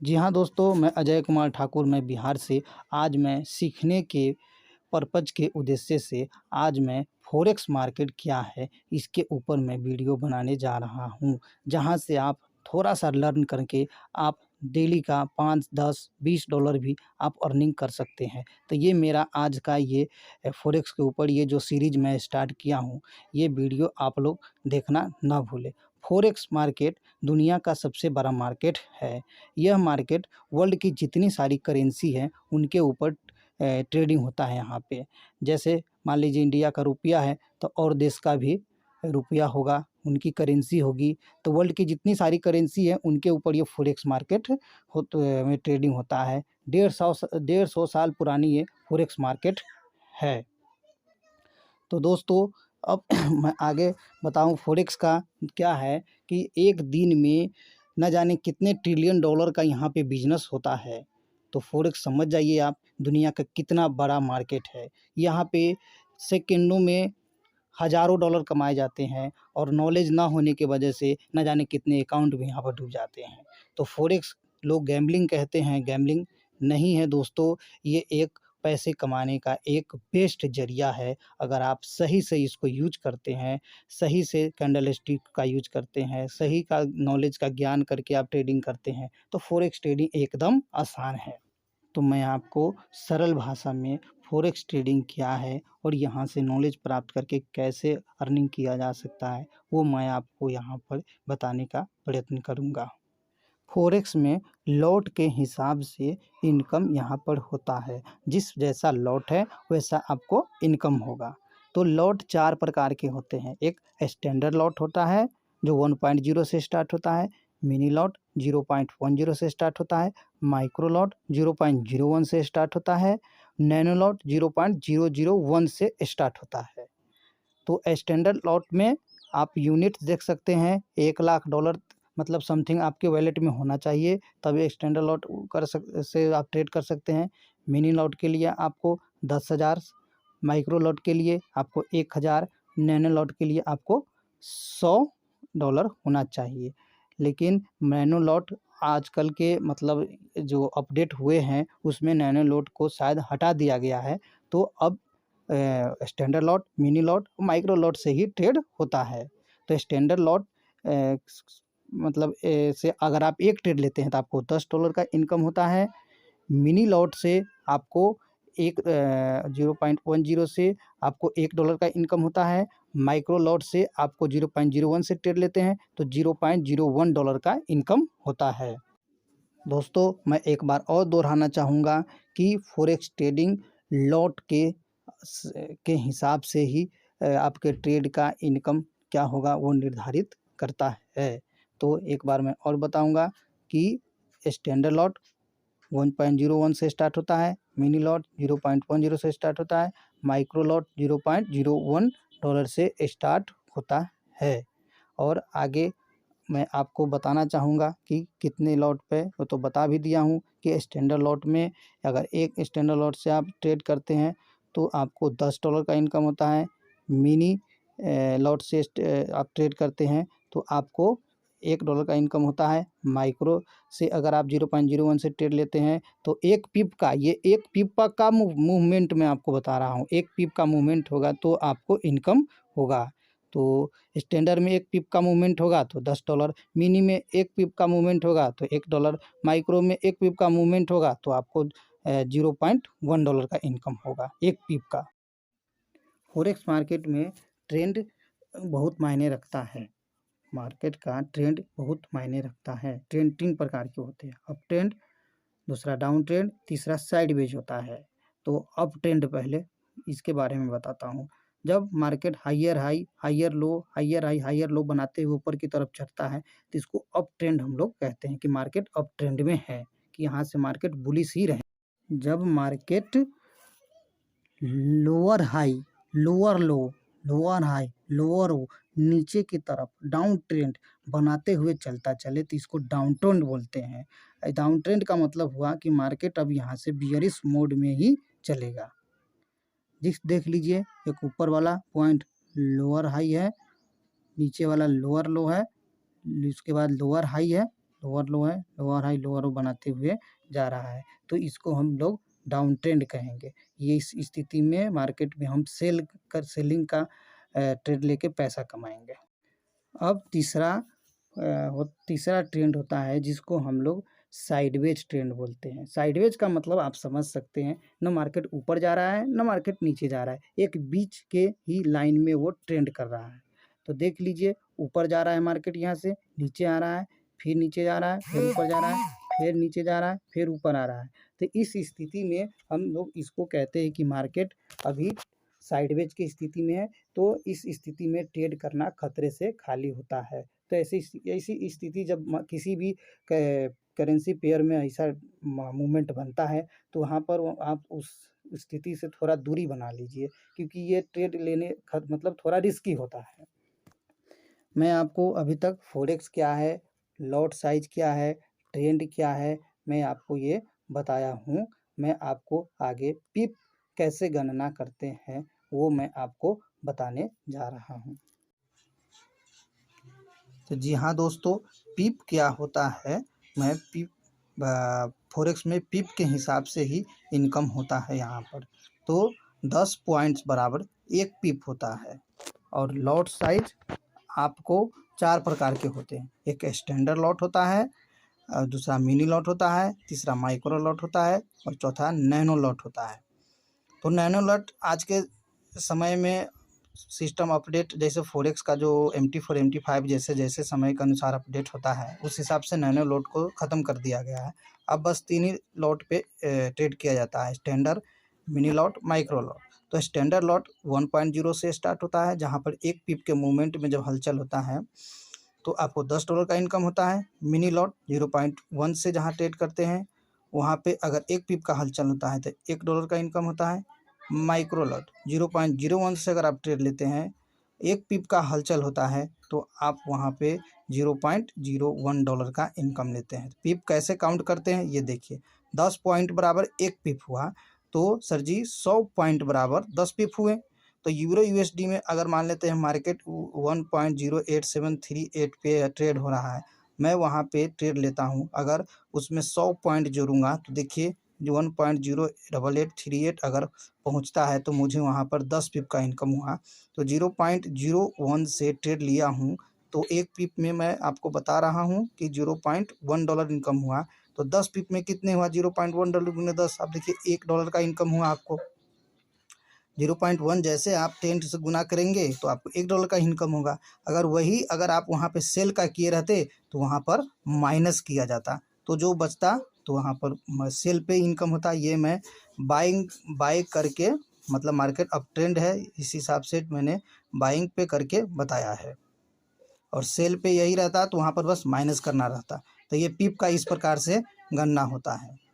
जी हाँ दोस्तों, मैं अजय कुमार ठाकुर मैं बिहार से। आज मैं सीखने के पर्पज़ के उद्देश्य से आज मैं फ़ॉरेक्स मार्केट क्या है, इसके ऊपर मैं वीडियो बनाने जा रहा हूँ। जहाँ से आप थोड़ा-सा लर्न करके आप डेली का 5, 10, $20 भी आप अर्निंग कर सकते हैं। तो ये मेरा आज का ये फ़ॉरेक्स के ऊपर ये जो सीरीज़ मैं स्टार्ट किया हूँ, ये वीडियो आप लोग देखना ना भूलें। फ़ॉरेक्स मार्केट दुनिया का सबसे बड़ा मार्केट है। यह मार्केट वर्ल्ड की जितनी सारी करेंसी है उनके ऊपर ट्रेडिंग होता है यहाँ पे। जैसे मान लीजिए इंडिया का रुपया है तो और देश का भी रुपया होगा, उनकी करेंसी होगी। तो वर्ल्ड की जितनी सारी करेंसी है उनके ऊपर ये फ़ॉरेक्स मार्केट में ट्रेडिंग होता है। 150 साल पुरानी ये फ़ॉरेक्स मार्केट है। तो दोस्तों अब मैं आगे बताऊँ फ़ॉरेक्स का क्या है कि एक दिन में न जाने कितने ट्रिलियन डॉलर का यहाँ पे बिज़नेस होता है। तो फ़ॉरेक्स समझ जाइए आप दुनिया का कितना बड़ा मार्केट है। यहाँ पे सेकंडों में हज़ारों डॉलर कमाए जाते हैं और नॉलेज ना होने की वजह से न जाने कितने अकाउंट भी यहाँ पर डूब जाते हैं। तो फ़ॉरेक्स लोग गैम्बलिंग कहते हैं, गैम्बलिंग नहीं है दोस्तों, ये एक पैसे कमाने का एक बेस्ट ज़रिया है। अगर आप सही से इसको यूज़ करते हैं, सही से कैंडलस्टिक का यूज़ करते हैं, सही का नॉलेज का ज्ञान करके आप ट्रेडिंग करते हैं, तो फ़ॉरेक्स ट्रेडिंग एकदम आसान है। तो मैं आपको सरल भाषा में फ़ॉरेक्स ट्रेडिंग क्या है और यहाँ से नॉलेज प्राप्त करके कैसे अर्निंग किया जा सकता है, वो मैं आपको यहाँ पर बताने का प्रयत्न करूँगा। फ़ॉरेक्स में लॉट के हिसाब से इनकम यहाँ पर होता है। जिस जैसा लॉट है वैसा आपको इनकम होगा। तो लॉट 4 प्रकार के होते हैं। एक स्टैंडर्ड लॉट होता है जो 1.0 से स्टार्ट होता है, मिनी लॉट 0.10 से स्टार्ट होता है, माइक्रो लॉट 0.01 से स्टार्ट होता है, नैनो लॉट 0.001 से स्टार्ट होता है। तो स्टैंडर्ड लॉट में आप यूनिट देख सकते हैं, $1,00,000 मतलब समथिंग आपके वॉलेट में होना चाहिए, तभी स्टैंडर्ड लॉट से आप ट्रेड कर सकते हैं। मिनी लॉट के लिए आपको 10,000, माइक्रो लॉट के लिए आपको 1,000, नैनो लॉट के लिए आपको $100 होना चाहिए। लेकिन नैनो लॉट आजकल के मतलब जो अपडेट हुए हैं उसमें नैनो लॉट को शायद हटा दिया गया है। तो अब standard lot, mini lot, micro lot से ही ट्रेड होता है। तो स्टैंडर्ड लॉट मतलब से अगर आप एक ट्रेड लेते हैं तो आपको $10 का इनकम होता है। मिनी लॉट से आपको 0.10 से आपको $1 का इनकम होता है। माइक्रो लॉट से आपको 0.01 से ट्रेड लेते हैं तो $0.01 का इनकम होता है। दोस्तों मैं एक बार और दोहराना चाहूँगा कि फ़ॉरेक्स ट्रेडिंग लॉट के हिसाब से ही आपके ट्रेड का इनकम क्या होगा वो निर्धारित करता है। तो एक बार मैं और बताऊँगा कि स्टैंडर्ड लॉट 1.01 से स्टार्ट होता है, मिनी लॉट 0.10 से स्टार्ट होता है, माइक्रो लॉट $0.01 से स्टार्ट होता है। और आगे मैं आपको बताना चाहूँगा कि कितने लॉट पे, वो तो बता भी दिया हूँ कि स्टैंडर्ड लॉट में अगर एक स्टैंडर्ड लॉट से आप ट्रेड करते हैं तो आपको $10 का इनकम होता है। मिनी लॉट से आप ट्रेड करते हैं तो आपको $1 का इनकम होता है। माइक्रो से अगर आप 0.01 से ट्रेड लेते हैं तो एक पिप का, ये एक पिप का मूवमेंट मैं आपको बता रहा हूँ, एक पिप का मूवमेंट होगा तो आपको इनकम होगा। तो स्टैंडर्ड में एक पिप का मूवमेंट होगा तो $10, मिनी में एक पिप का मूवमेंट होगा तो $1, माइक्रो में एक पिप का मूवमेंट होगा तो आपको $0.1 का इनकम होगा एक पिप का। फ़ॉरेक्स मार्केट में ट्रेंड बहुत मायने रखता है। मार्केट का ट्रेंड बहुत मायने रखता है। ट्रेंड 3 प्रकार के होते हैं, अप ट्रेंड, दूसरा डाउन ट्रेंड, तीसरा साइडवेज होता है। तो अप ट्रेंड पहले इसके बारे में बताता हूँ। जब market higher high, higher low, higher high, higher low बनाते हुए ऊपर की तरफ चढ़ता है तो इसको अप ट्रेंड हम लोग कहते हैं कि मार्केट अप ट्रेंड में है, कि यहाँ से मार्केट बुलिश ही रहे। जब मार्केट लोअर हाई, लोअर लो, लोअर हाई, लोअर लो, नीचे की तरफ डाउन ट्रेंड बनाते हुए चलता चले तो इसको डाउन ट्रेंड बोलते हैं। डाउन ट्रेंड का मतलब हुआ कि मार्केट अब यहाँ से बियरिश मोड में ही चलेगा। देख लीजिए, एक ऊपर वाला पॉइंट लोअर हाई है, नीचे वाला लोअर लो है, उसके बाद लोअर हाई है, लोअर लो है, लोअर हाई लोअर लो बनाते हुए जा रहा है, तो इसको हम लोग डाउन ट्रेंड कहेंगे। ये इस स्थिति में मार्केट में हम सेलिंग का ट्रेड लेके पैसा कमाएंगे। अब तीसरा ट्रेंड होता है जिसको हम लोग साइडवेज ट्रेंड बोलते हैं। साइडवेज का मतलब आप समझ सकते हैं, न मार्केट ऊपर जा रहा है न मार्केट नीचे जा रहा है, एक बीच के ही लाइन में वो ट्रेंड कर रहा है। तो देख लीजिए, ऊपर जा रहा है मार्केट, यहाँ से नीचे आ रहा है, फिर नीचे जा रहा है, फिर ऊपर जा रहा है, फिर नीचे जा रहा है, फिर ऊपर आ रहा है। तो इस स्थिति में हम लोग इसको कहते हैं कि मार्केट अभी साइडवेज की स्थिति में है, तो इस स्थिति में ट्रेड करना खतरे से खाली होता है। तो ऐसी स्थिति जब किसी भी करेंसी पेयर में ऐसा मूवमेंट बनता है, तो वहाँ पर आप उस स्थिति से थोड़ा दूरी बना लीजिए, क्योंकि ये ट्रेड लेने मतलब थोड़ा रिस्की होता है। मैं आपको अभी तक फॉरेक्स क्या है, लॉट साइज क्या है, ट्रेंड क्या है, मैं आपको ये बताया हूँ। मैं आपको आगे पिप कैसे गणना करते हैं वो मैं आपको बताने जा रहा हूँ। तो जी हाँ दोस्तों, पिप क्या होता है, मैं पिप फॉरेक्स में पिप के हिसाब से ही इनकम होता है यहाँ पर। तो 10 पॉइंट्स बराबर 1 पिप होता है। और लॉट साइज आपको 4 प्रकार के होते हैं। एक स्टैंडर्ड लॉट होता है, दूसरा मिनी लॉट होता है, तीसरा माइक्रो लॉट होता है और चौथा नैनो लॉट होता है। तो नैनो लॉट आज के समय में सिस्टम अपडेट, जैसे फॉरेक्स का जो MT4 MT5 जैसे जैसे समय के अनुसार अपडेट होता है, उस हिसाब से नैनो लॉट को ख़त्म कर दिया गया है। अब बस 3 ही लॉट पे ट्रेड किया जाता है, standard, mini lot, micro lot. तो स्टैंडर्ड लॉट 1.0 से स्टार्ट होता है, जहाँ पर 1 पिप के मूवमेंट में जब हलचल होता है तो आपको $10 का इनकम होता है। मिनी लॉट 0.1 से जहाँ ट्रेड करते हैं, वहाँ पे अगर 1 पिप का हलचल होता है तो $1 का इनकम होता है। माइक्रो लॉट 0.01 से अगर आप ट्रेड लेते हैं, 1 पिप का हलचल होता है, तो आप वहाँ पे $0.01 का इनकम लेते हैं। पिप कैसे काउंट करते हैं ये देखिए, 10 पॉइंट बराबर 1 पिप हुआ, तो सर जी 100 पॉइंट बराबर 10 पिप हुए। तो यूरो USD में अगर मान लेते हैं मार्केट 1.08738 पे ट्रेड हो रहा है, मैं वहाँ पे ट्रेड लेता हूँ, अगर उसमें 100 पॉइंट जोड़ूंगा तो देखिए जो 1.08838 अगर पहुँचता है तो मुझे वहाँ पर 10 पिप का इनकम हुआ। तो 0.01 से ट्रेड लिया हूँ, तो 1 पिप में मैं आपको बता रहा हूँ कि $0.1 इनकम हुआ। तो 10 पिप में कितने हुआ, $0.1 गुने 10, अब देखिए $1 का इनकम हुआ आपको। 0.1 जैसे आप 10 से गुना करेंगे तो आपको $1 का इनकम होगा। अगर आप वहाँ पे सेल का किए रहते तो वहाँ पर माइनस किया जाता, तो जो बचता तो वहाँ पर सेल पे इनकम होता। ये मैं बाइंग करके, मतलब मार्केट अप ट्रेंड है इस हिसाब से मैंने बाइंग पे करके बताया है, और सेल पे यही रहता तो वहाँ पर बस माइनस करना रहता। तो ये पिप का इस प्रकार से गणना होता है।